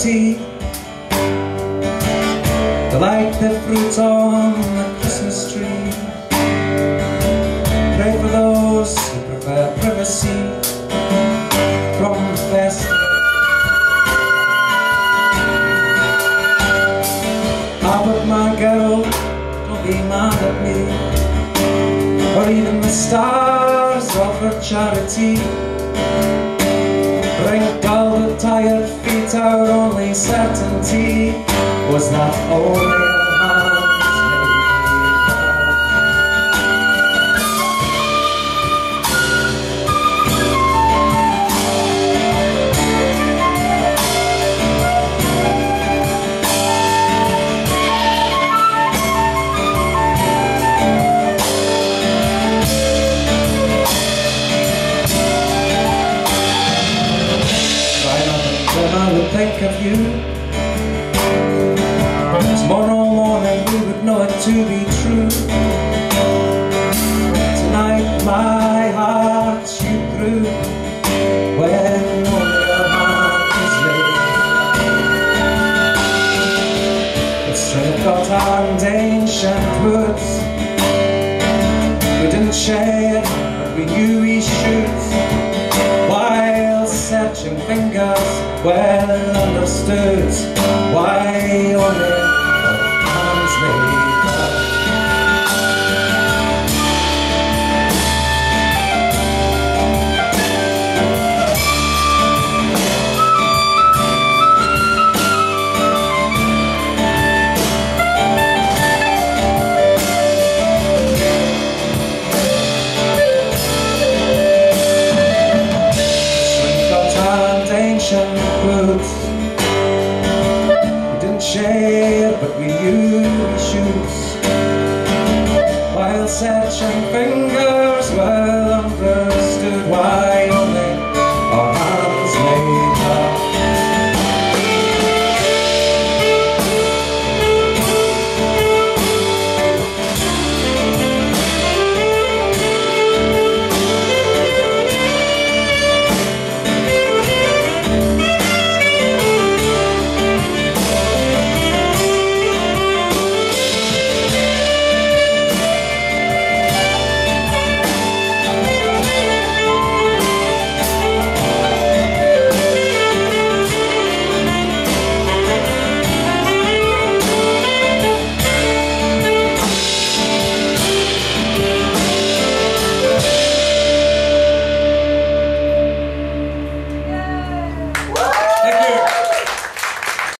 charity, to light the fruit on the Christmas tree. Pray for those who prefer privacy from the festival. Ah, but my girl, don't be mad at me, or even the stars offer charity. Bring all the tired feet, our only certainty was that only a man's I would think of you. Tomorrow morning we would know it to be true. Tonight my heart you through when only a man is laid. The string of got and ancient woods we didn't share, but we knew we should. While searching fingers well understood why only hands made. Woods we didn't share, but we knew we should. While searching fingers